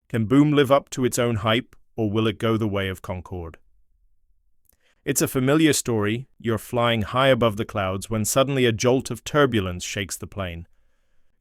Can Boom live up to its own hype, or will it go the way of Concorde? It's a familiar story. You're flying high above the clouds when suddenly a jolt of turbulence shakes the plane.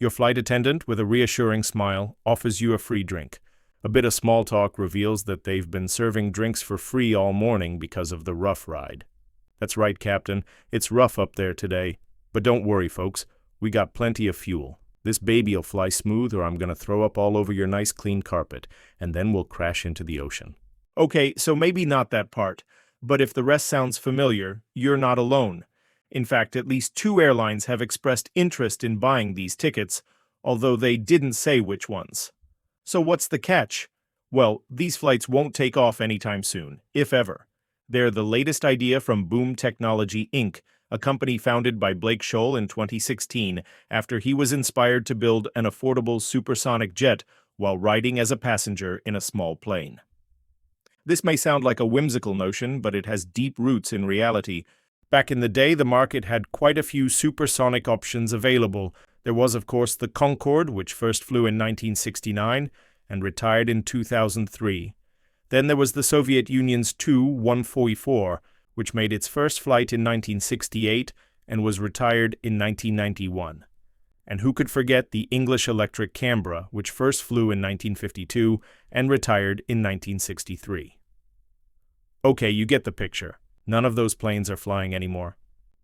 Your flight attendant, with a reassuring smile, offers you a free drink. A bit of small talk reveals that they've been serving drinks for free all morning because of the rough ride. That's right, Captain. It's rough up there today. But don't worry, folks. We got plenty of fuel. This baby'll fly smooth, or I'm gonna throw up all over your nice clean carpet, and then we'll crash into the ocean. Okay, so maybe not that part. But if the rest sounds familiar, you're not alone. In fact, at least 2 airlines have expressed interest in buying these tickets, although they didn't say which ones. So what's the catch? Well, these flights won't take off anytime soon, if ever. They're the latest idea from Boom Technology, Inc., a company founded by Blake Scholl in 2016 after he was inspired to build an affordable supersonic jet while riding as a passenger in a small plane. This may sound like a whimsical notion, but it has deep roots in reality. Back in the day, the market had quite a few supersonic options available. There was, of course, the Concorde, which first flew in 1969 and retired in 2003. Then there was the Soviet Union's Tu-144, which made its first flight in 1968 and was retired in 1991. And who could forget the English electric Canberra, which first flew in 1952 and retired in 1963. Okay, you get the picture. None of those planes are flying anymore.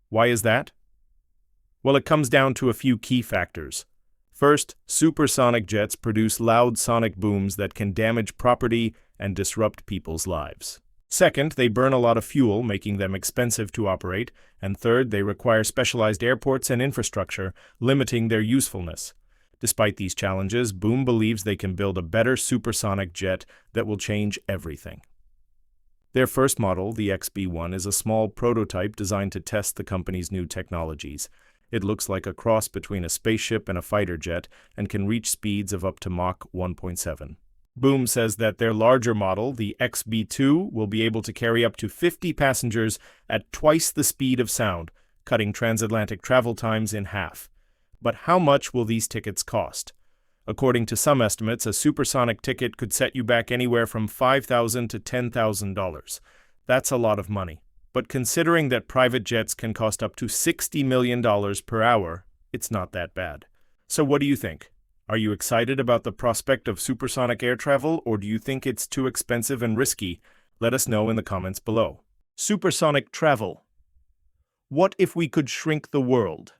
Why is that? Well, it comes down to a few key factors. First, supersonic jets produce loud sonic booms that can damage property and disrupt people's lives. Second, they burn a lot of fuel, making them expensive to operate. And third, they require specialized airports and infrastructure, limiting their usefulness. Despite these challenges, Boom believes they can build a better supersonic jet that will change everything. Their first model, the XB1, is a small prototype designed to test the company's new technologies. It looks like a cross between a spaceship and a fighter jet and can reach speeds of up to Mach 1.7. Boom says that their larger model, the XB2, will be able to carry up to 50 passengers at twice the speed of sound, cutting transatlantic travel times in half. But how much will these tickets cost? According to some estimates, a supersonic ticket could set you back anywhere from $5,000 to $10,000. That's a lot of money. But considering that private jets can cost up to $60 million per hour, it's not that bad. So what do you think? Are you excited about the prospect of supersonic air travel, or do you think it's too expensive and risky? Let us know in the comments below. Supersonic travel. What if we could shrink the world?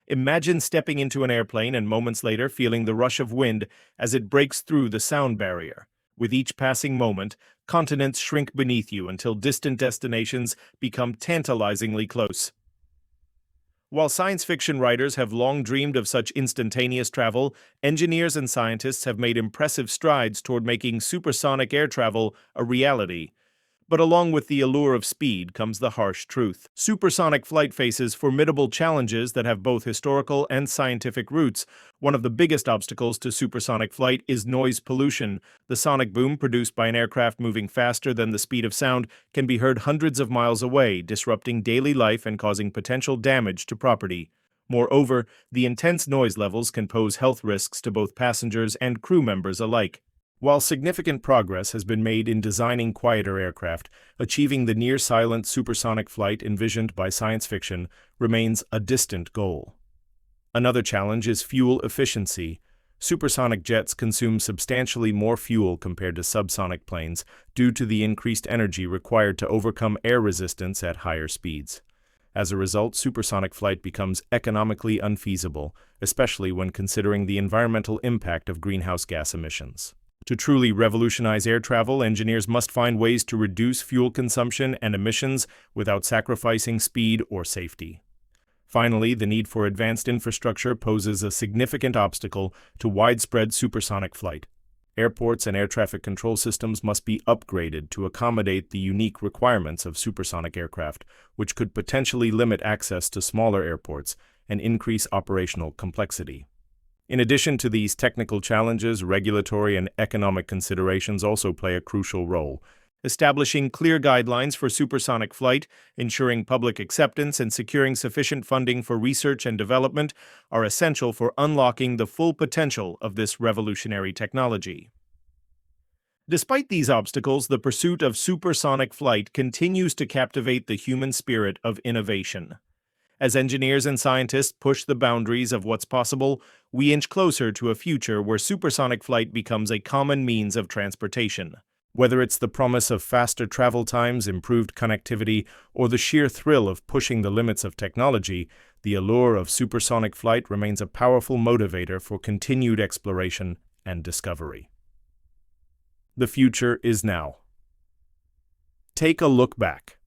Imagine stepping into an airplane and moments later feeling the rush of wind as it breaks through the sound barrier. With each passing moment, continents shrink beneath you until distant destinations become tantalizingly close. While science fiction writers have long dreamed of such instantaneous travel, engineers and scientists have made impressive strides toward making supersonic air travel a reality. But along with the allure of speed comes the harsh truth. Supersonic flight faces formidable challenges that have both historical and scientific roots. One of the biggest obstacles to supersonic flight is noise pollution. The sonic boom produced by an aircraft moving faster than the speed of sound can be heard hundreds of miles away, disrupting daily life and causing potential damage to property. Moreover, the intense noise levels can pose health risks to both passengers and crew members alike. While significant progress has been made in designing quieter aircraft, achieving the near-silent supersonic flight envisioned by science fiction remains a distant goal. Another challenge is fuel efficiency. Supersonic jets consume substantially more fuel compared to subsonic planes due to the increased energy required to overcome air resistance at higher speeds. As a result, supersonic flight becomes economically unfeasible, especially when considering the environmental impact of greenhouse gas emissions. To truly revolutionize air travel, engineers must find ways to reduce fuel consumption and emissions without sacrificing speed or safety. Finally, the need for advanced infrastructure poses a significant obstacle to widespread supersonic flight. Airports and air traffic control systems must be upgraded to accommodate the unique requirements of supersonic aircraft, which could potentially limit access to smaller airports and increase operational complexity. In addition to these technical challenges, regulatory and economic considerations also play a crucial role. Establishing clear guidelines for supersonic flight, ensuring public acceptance, and securing sufficient funding for research and development are essential for unlocking the full potential of this revolutionary technology. Despite these obstacles, the pursuit of supersonic flight continues to captivate the human spirit of innovation. As engineers and scientists push the boundaries of what's possible, we inch closer to a future where supersonic flight becomes a common means of transportation. Whether it's the promise of faster travel times, improved connectivity, or the sheer thrill of pushing the limits of technology, the allure of supersonic flight remains a powerful motivator for continued exploration and discovery. The future is now. Take a look back.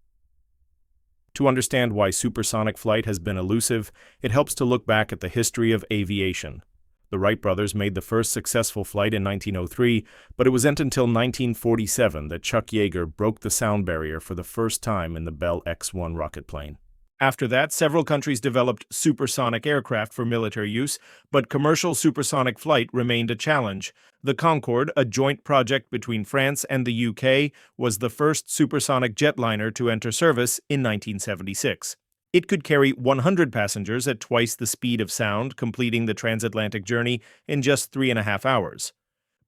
To understand why supersonic flight has been elusive, it helps to look back at the history of aviation. The Wright brothers made the first successful flight in 1903, but it wasn't until 1947 that Chuck Yeager broke the sound barrier for the first time in the Bell X-1 rocket plane. After that, several countries developed supersonic aircraft for military use, but commercial supersonic flight remained a challenge. The Concorde, a joint project between France and the UK, was the first supersonic jetliner to enter service in 1976. It could carry 100 passengers at twice the speed of sound, completing the transatlantic journey in just 3.5 hours.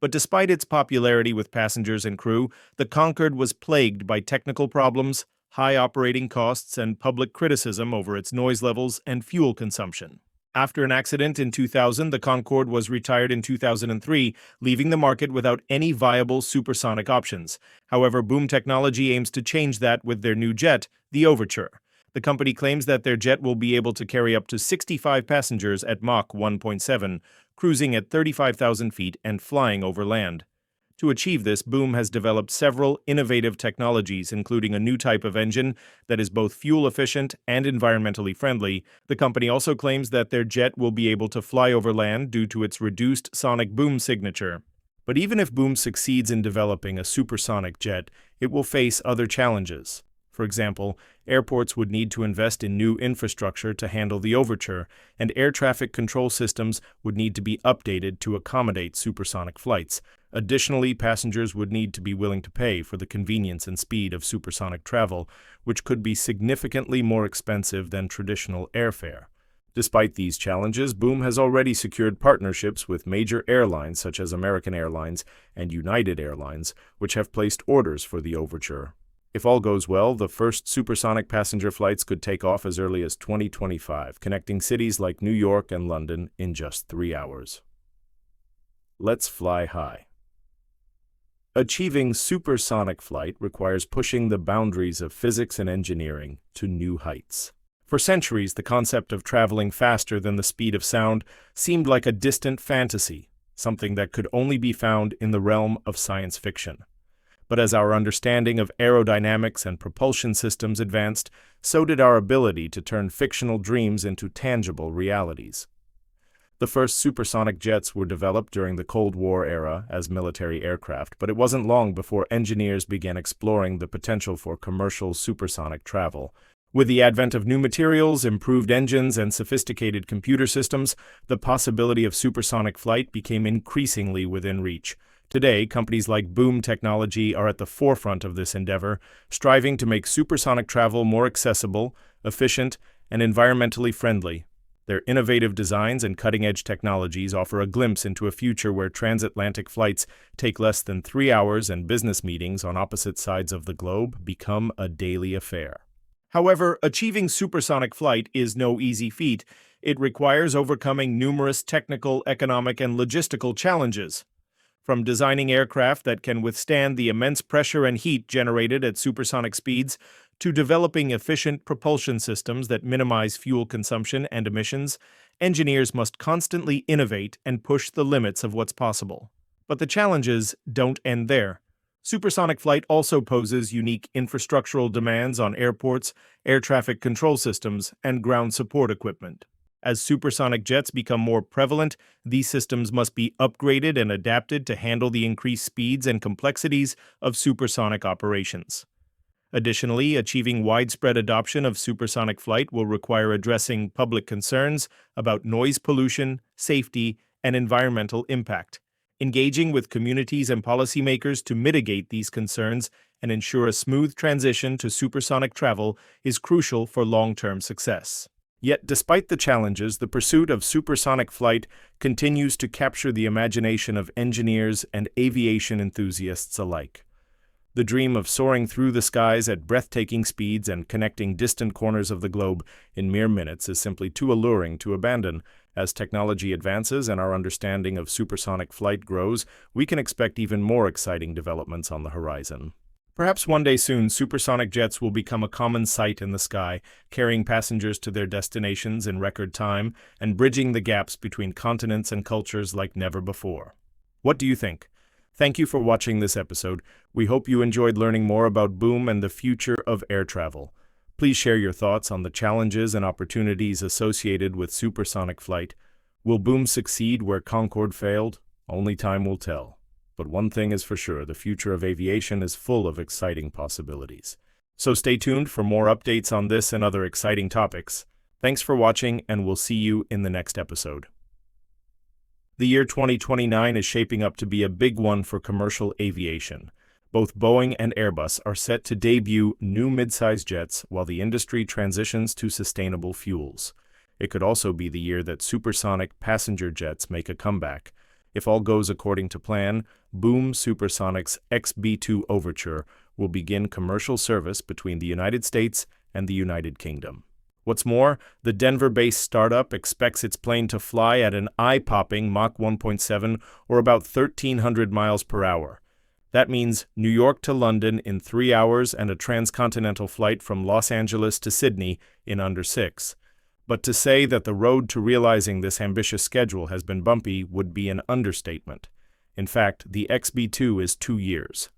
But despite its popularity with passengers and crew, the Concorde was plagued by technical problems, high operating costs, and public criticism over its noise levels and fuel consumption. After an accident in 2000, the Concorde was retired in 2003, leaving the market without any viable supersonic options. However, Boom Technology aims to change that with their new jet, the Overture. The company claims that their jet will be able to carry up to 65 passengers at Mach 1.7, cruising at 35,000 feet and flying over land. To achieve this, Boom has developed several innovative technologies, including a new type of engine that is both fuel-efficient and environmentally friendly. The company also claims that their jet will be able to fly over land due to its reduced sonic boom signature. But even if Boom succeeds in developing a supersonic jet, it will face other challenges. For example, airports would need to invest in new infrastructure to handle the Overture, and air traffic control systems would need to be updated to accommodate supersonic flights. Additionally, passengers would need to be willing to pay for the convenience and speed of supersonic travel, which could be significantly more expensive than traditional airfare. Despite these challenges, Boom has already secured partnerships with major airlines such as American Airlines and United Airlines, which have placed orders for the Overture. If all goes well, the first supersonic passenger flights could take off as early as 2025, connecting cities like New York and London in just 3 hours. Let's fly high. Achieving supersonic flight requires pushing the boundaries of physics and engineering to new heights. For centuries, the concept of traveling faster than the speed of sound seemed like a distant fantasy, something that could only be found in the realm of science fiction. But as our understanding of aerodynamics and propulsion systems advanced, so did our ability to turn fictional dreams into tangible realities. The first supersonic jets were developed during the Cold War era as military aircraft, but it wasn't long before engineers began exploring the potential for commercial supersonic travel. With the advent of new materials, improved engines, and sophisticated computer systems, the possibility of supersonic flight became increasingly within reach. Today, companies like Boom Technology are at the forefront of this endeavor, striving to make supersonic travel more accessible, efficient, and environmentally friendly. Their innovative designs and cutting-edge technologies offer a glimpse into a future where transatlantic flights take less than 3 hours and business meetings on opposite sides of the globe become a daily affair. However, achieving supersonic flight is no easy feat. It requires overcoming numerous technical, economic, and logistical challenges. From designing aircraft that can withstand the immense pressure and heat generated at supersonic speeds, to developing efficient propulsion systems that minimize fuel consumption and emissions, engineers must constantly innovate and push the limits of what's possible. But the challenges don't end there. Supersonic flight also poses unique infrastructural demands on airports, air traffic control systems, and ground support equipment. As supersonic jets become more prevalent, these systems must be upgraded and adapted to handle the increased speeds and complexities of supersonic operations. Additionally, achieving widespread adoption of supersonic flight will require addressing public concerns about noise pollution, safety, and environmental impact. Engaging with communities and policymakers to mitigate these concerns and ensure a smooth transition to supersonic travel is crucial for long-term success. Yet, despite the challenges, the pursuit of supersonic flight continues to capture the imagination of engineers and aviation enthusiasts alike. The dream of soaring through the skies at breathtaking speeds and connecting distant corners of the globe in mere minutes is simply too alluring to abandon. As technology advances and our understanding of supersonic flight grows, we can expect even more exciting developments on the horizon. Perhaps one day soon, supersonic jets will become a common sight in the sky, carrying passengers to their destinations in record time and bridging the gaps between continents and cultures like never before. What do you think? Thank you for watching this episode. We hope you enjoyed learning more about Boom and the future of air travel. Please share your thoughts on the challenges and opportunities associated with supersonic flight. Will Boom succeed where Concorde failed? Only time will tell. But one thing is for sure, the future of aviation is full of exciting possibilities. So stay tuned for more updates on this and other exciting topics. Thanks for watching, and we'll see you in the next episode. The year 2029 is shaping up to be a big one for commercial aviation. Both Boeing and Airbus are set to debut new midsize jets while the industry transitions to sustainable fuels. It could also be the year that supersonic passenger jets make a comeback. If all goes according to plan, Boom Supersonic's XB2 Overture will begin commercial service between the United States and the United Kingdom. What's more, the Denver-based startup expects its plane to fly at an eye-popping Mach 1.7 or about 1,300 miles per hour. That means New York to London in 3 hours and a transcontinental flight from Los Angeles to Sydney in under 6. But to say that the road to realizing this ambitious schedule has been bumpy would be an understatement. In fact, the XB2 is 2 years.